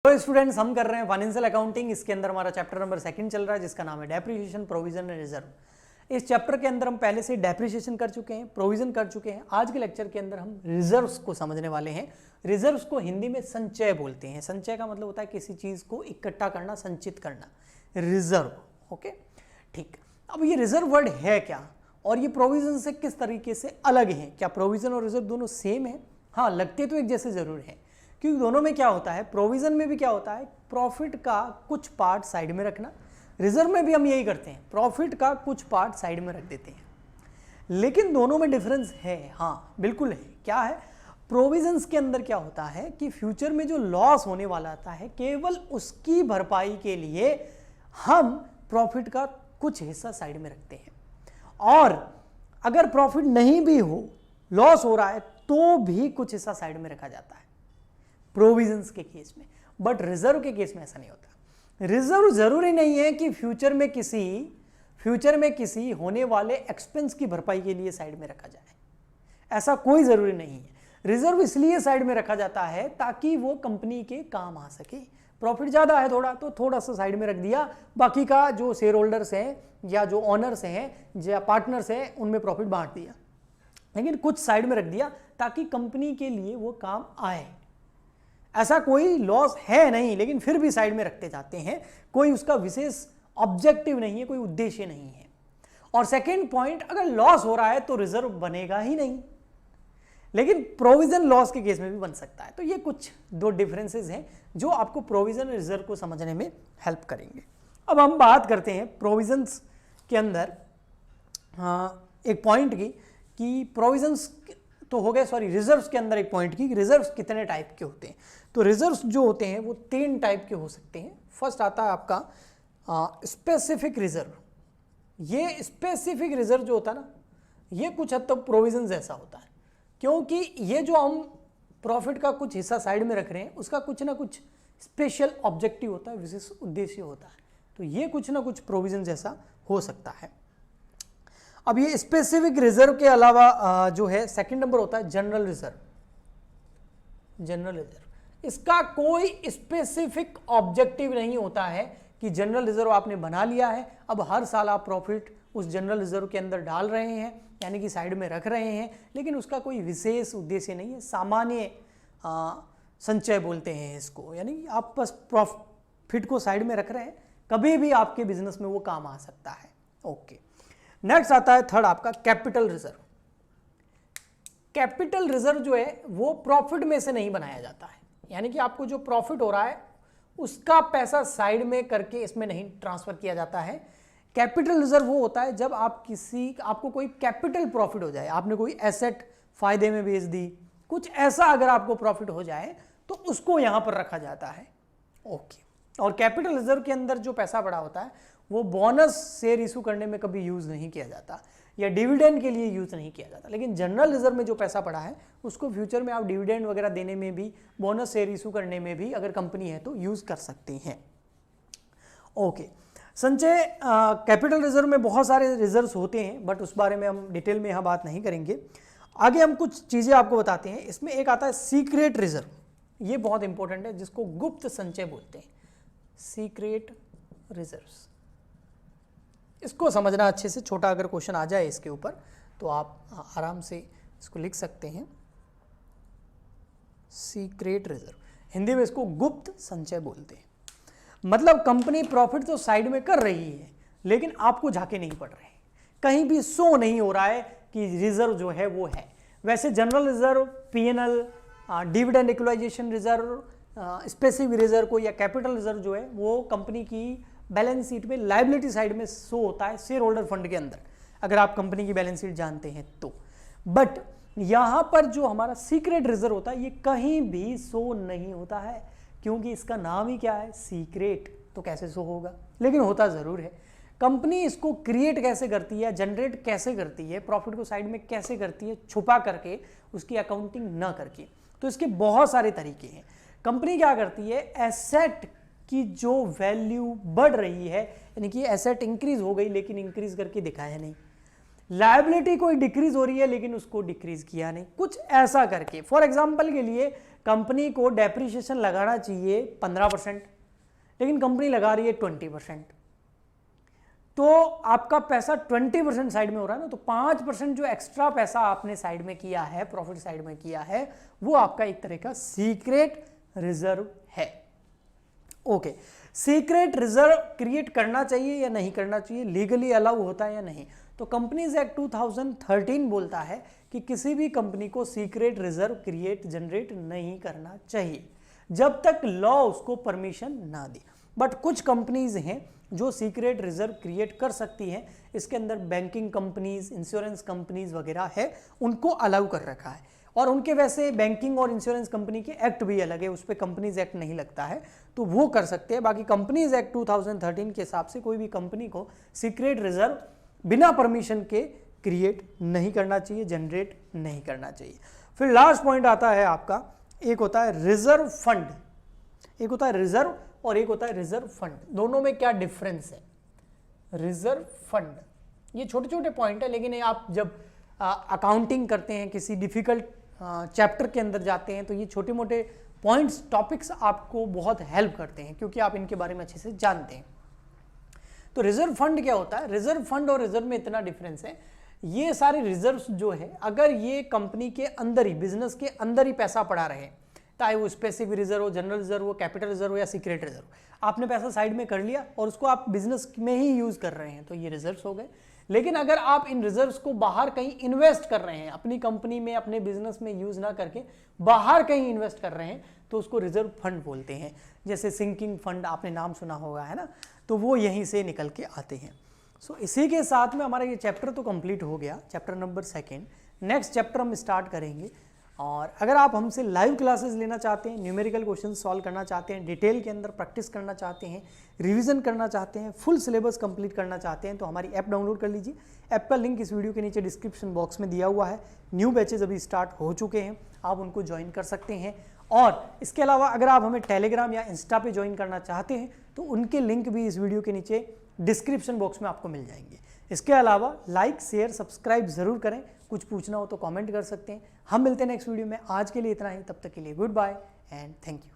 तो स्टूडेंट्स हम कर रहे हैं फाइनेंशियल अकाउंटिंग। इसके अंदर हमारा चैप्टर नंबर 2 चल रहा है जिसका नाम है डेप्रिसिएशन, प्रोविजन एंड रिजर्व। इस चैप्टर के अंदर हम पहले से डेप्रिसिएशन कर चुके हैं, प्रोविजन कर चुके हैं। आज के लेक्चर के अंदर हम रिजर्व्स को समझने वाले हैं। रिजर्व्स को हिंदी में संचय बोलते हैं। संचय का मतलब होता है किसी चीज को इकट्ठा करना, संचित करना, रिजर्व। ओके, ठीक। अब ये रिजर्व वर्ड है क्या और ये प्रोविजन से किस तरीके से अलग है? क्या प्रोविजन और रिजर्व दोनों सेम है? हाँ, लगते तो एक जैसे जरूर है, क्योंकि दोनों में क्या होता है, प्रोविजन में भी क्या होता है, प्रॉफिट का कुछ पार्ट साइड में रखना। रिजर्व में भी हम यही करते हैं, प्रॉफिट का कुछ पार्ट साइड में रख देते हैं। लेकिन दोनों में डिफरेंस है। हाँ बिल्कुल है। क्या है? प्रोविजंस के अंदर क्या होता है कि फ्यूचर में जो लॉस होने वाला आता है, केवल उसकी भरपाई के लिए हम प्रॉफिट का कुछ हिस्सा साइड में रखते हैं। और अगर प्रॉफिट नहीं भी हो, लॉस हो रहा है, तो भी कुछ हिस्सा साइड में रखा जाता है प्रोविजंस के केस में। बट रिजर्व के केस में ऐसा नहीं होता। रिजर्व जरूरी नहीं है कि फ्यूचर में किसी होने वाले एक्सपेंस की भरपाई के लिए साइड में रखा जाए, ऐसा कोई जरूरी नहीं है। रिजर्व इसलिए साइड में रखा जाता है ताकि वो कंपनी के काम आ सके। प्रॉफिट ज्यादा है थोड़ा, तो थोड़ा सा साइड में रख दिया, बाकी का जो शेयर होल्डर्स हैं या जो ऑनर्स हैं या पार्टनर्स हैं उनमें प्रॉफिट बांट दिया, लेकिन कुछ साइड में रख दिया ताकि कंपनी के लिए वो काम आए। ऐसा कोई लॉस है नहीं, लेकिन फिर भी साइड में रखते जाते हैं। कोई उसका विशेष ऑब्जेक्टिव नहीं है, कोई उद्देश्य नहीं है। और सेकेंड पॉइंट, अगर लॉस हो रहा है तो रिजर्व बनेगा ही नहीं, लेकिन प्रोविजन लॉस के केस में भी बन सकता है। तो ये कुछ दो डिफरेंसेस हैं जो आपको प्रोविजन और रिजर्व को समझने में हेल्प करेंगे। अब हम बात करते हैं प्रोविजंस के अंदर एक पॉइंट की कि प्रोविजंस तो हो गए, सॉरी, रिजर्व्स के अंदर एक पॉइंट की, रिजर्व्स कितने टाइप के होते हैं। तो रिजर्व्स जो होते हैं वो 3 टाइप के हो सकते हैं। फर्स्ट आता है आपका स्पेसिफिक रिजर्व। ये स्पेसिफिक रिजर्व जो होता है ना, ये कुछ हद तक प्रोविजन जैसा होता है, क्योंकि ये जो हम प्रॉफिट का कुछ हिस्सा साइड में रख रहे हैं उसका कुछ ना कुछ स्पेशल ऑब्जेक्टिव होता है, विशेष उद्देश्य होता है। तो ये कुछ ना कुछ प्रोविजन जैसा हो सकता है। अब ये स्पेसिफिक रिजर्व के अलावा जो है सेकंड नंबर होता है जनरल रिजर्व। जनरल रिजर्व, इसका कोई स्पेसिफिक ऑब्जेक्टिव नहीं होता है कि जनरल रिजर्व आपने बना लिया है, अब हर साल आप प्रॉफिट उस जनरल रिजर्व के अंदर डाल रहे हैं, यानी कि साइड में रख रहे हैं, लेकिन उसका कोई विशेष उद्देश्य नहीं है। सामान्य संचय बोलते हैं इसको, यानी कि आप बस प्रॉफिट को साइड में रख रहे हैं, कभी भी आपके बिजनेस में वो काम आ सकता है। ओके, नेक्स्ट आता है थर्ड आपका कैपिटल रिजर्व। कैपिटल रिजर्व जो है वो प्रॉफिट में से नहीं बनाया जाता है, यानी कि आपको जो प्रॉफिट हो रहा है उसका पैसा साइड में करके इसमें नहीं ट्रांसफर किया जाता है। कैपिटल रिजर्व वो होता है जब आपको कोई कैपिटल प्रॉफिट हो जाए, आपने कोई एसेट फायदे में बेच दी, कुछ ऐसा अगर आपको प्रॉफिट हो जाए तो उसको यहां पर रखा जाता है। ओके, और कैपिटल रिजर्व के अंदर जो पैसा पड़ा होता है वो बोनस शेयर इशू करने में कभी यूज नहीं किया जाता या डिविडेंड के लिए यूज नहीं किया जाता। लेकिन जनरल रिजर्व में जो पैसा पड़ा है उसको फ्यूचर में आप डिविडेंड वगैरह देने में भी, बोनस शेयर इशू करने में भी अगर कंपनी है तो यूज कर सकते हैं। ओके, संचय कैपिटल रिजर्व में बहुत सारे रिजर्व्स होते हैं, बट उस बारे में हम डिटेल में यहाँ बात नहीं करेंगे। आगे हम कुछ चीजें आपको बताते हैं। इसमें एक आता है सीक्रेट रिजर्व। ये बहुत इंपॉर्टेंट है, जिसको गुप्त संचय बोलते हैं, सीक्रेट रिजर्व्स। इसको समझना अच्छे से, छोटा अगर क्वेश्चन आ जाए इसके ऊपर तो आप आराम से इसको लिख सकते हैं। सीक्रेट रिजर्व, हिंदी में इसको गुप्त संचय बोलते हैं। मतलब कंपनी प्रॉफिट तो साइड में कर रही है, लेकिन आपको झाके नहीं पड़ रहे, कहीं भी शो नहीं हो रहा है कि रिजर्व जो है वो है। वैसे general reserve, PNL, dividend equalisation reserve, specific reserve को या कैपिटल रिजर्व जो है वो कंपनी की बैलेंस शीट में लायबिलिटी साइड में शो होता है, शेयर होल्डर फंड के अंदर, अगर आप कंपनी की बैलेंस शीट जानते हैं तो। बट यहां पर जो हमारा सीक्रेट रिजर्व होता है ये कहीं भी शो नहीं होता है, क्योंकि इसका नाम ही क्या है, सीक्रेट। तो कैसे शो होगा, लेकिन होता जरूर है। कंपनी इसको क्रिएट कैसे करती है, जनरेट कैसे करती है, प्रॉफिट को साइड में कैसे करती है, छुपा करके, उसकी अकाउंटिंग ना करके। तो इसके बहुत सारे तरीके हैं। कंपनी क्या करती है, एसेट की जो वैल्यू बढ़ रही है, यानी कि एसेट इंक्रीज हो गई लेकिन इंक्रीज करके दिखाया नहीं, लायबिलिटी कोई डिक्रीज हो रही है लेकिन उसको डिक्रीज किया नहीं, कुछ ऐसा करके। फॉर एग्जांपल के लिए कंपनी को डेप्रिसिएशन लगाना चाहिए 15%, लेकिन कंपनी लगा रही है 20%, तो आपका पैसा 20% साइड में हो रहा है ना, तो 5% जो एक्स्ट्रा पैसा आपने साइड में किया है, प्रॉफिट साइड में किया है, वो आपका एक तरह का सीक्रेट रिजर्व है। ओके, सीक्रेट रिजर्व क्रिएट करना चाहिए या नहीं करना चाहिए, लीगली अलाउ होता है या नहीं? तो कंपनीज एक्ट 2013 बोलता है कि किसी भी कंपनी को सीक्रेट रिजर्व क्रिएट जनरेट नहीं करना चाहिए जब तक लॉ उसको परमिशन ना दे। बट कुछ कंपनीज हैं जो सीक्रेट रिजर्व क्रिएट कर सकती हैं, इसके अंदर बैंकिंग कंपनीज, इंश्योरेंस कंपनीज वगैरह है, उनको अलाउ कर रखा है। और उनके वैसे बैंकिंग और इंश्योरेंस कंपनी के एक्ट भी अलग है, उस पर कंपनीज एक्ट नहीं लगता है, तो वो कर सकते हैं। बाकी कंपनीज एक्ट 2013 के हिसाब से कोई भी कंपनी को सीक्रेट रिजर्व बिना परमिशन के क्रिएट नहीं करना चाहिए, जनरेट नहीं करना चाहिए। फिर लास्ट पॉइंट आता है आपका, एक होता है रिजर्व फंड, एक होता है रिजर्व और एक होता है रिजर्व फंड। दोनों में क्या डिफरेंस है? रिजर्व फंड, ये छोटे छोटे पॉइंट है, लेकिन आप जब अकाउंटिंग करते हैं, किसी डिफिकल्ट चैप्टर के अंदर जाते हैं, तो ये छोटे मोटे पॉइंट्स, टॉपिक्स आपको बहुत हेल्प करते हैं क्योंकि आप इनके बारे में अच्छे से जानते हैं। तो रिजर्व फंड क्या होता है? रिजर्व फंड और रिजर्व में इतना डिफरेंस है, ये सारे रिजर्व्स जो है, अगर ये कंपनी के अंदर ही, बिजनेस के अंदर ही पैसा पड़ा रहे, चाहे वो स्पेसिफिक रिजर्व हो, जनरल रिजर्व हो, कैपिटल रिजर्व हो या सीक्रेट रिजर्व, आपने पैसा साइड में कर लिया और उसको आप बिजनेस में ही यूज कर रहे हैं, तो ये रिजर्व्स हो गए। लेकिन अगर आप इन रिजर्व्स को बाहर कहीं इन्वेस्ट कर रहे हैं, अपनी कंपनी में, अपने बिजनेस में यूज ना करके बाहर कहीं इन्वेस्ट कर रहे हैं, तो उसको रिजर्व फंड बोलते हैं। जैसे सिंकिंग फंड आपने नाम सुना होगा, है ना, तो वो यहीं से निकल के आते हैं। सो इसी के साथ में हमारा ये चैप्टर तो कंप्लीट हो गया, चैप्टर नंबर 2। नेक्स्ट चैप्टर हम स्टार्ट करेंगे। और अगर आप हमसे लाइव क्लासेस लेना चाहते हैं, न्यूमेरिकल क्वेश्चन सॉल्व करना चाहते हैं, डिटेल के अंदर प्रैक्टिस करना चाहते हैं, रिवीजन करना चाहते हैं, फुल सिलेबस कंप्लीट करना चाहते हैं, तो हमारी ऐप डाउनलोड कर लीजिए। ऐप का लिंक इस वीडियो के नीचे डिस्क्रिप्शन बॉक्स में दिया हुआ है। न्यू बैचेज अभी स्टार्ट हो चुके हैं, आप उनको ज्वाइन कर सकते हैं। और इसके अलावा अगर आप हमें टेलीग्राम या इंस्टा पे ज्वाइन करना चाहते हैं, तो उनके लिंक भी इस वीडियो के नीचे डिस्क्रिप्शन बॉक्स में आपको मिल जाएंगे। इसके अलावा लाइक, शेयर, सब्सक्राइब जरूर करें। कुछ पूछना हो तो कमेंट कर सकते हैं। हम मिलते हैं नेक्स्ट वीडियो में। आज के लिए इतना ही, तब तक के लिए goodbye and thank you.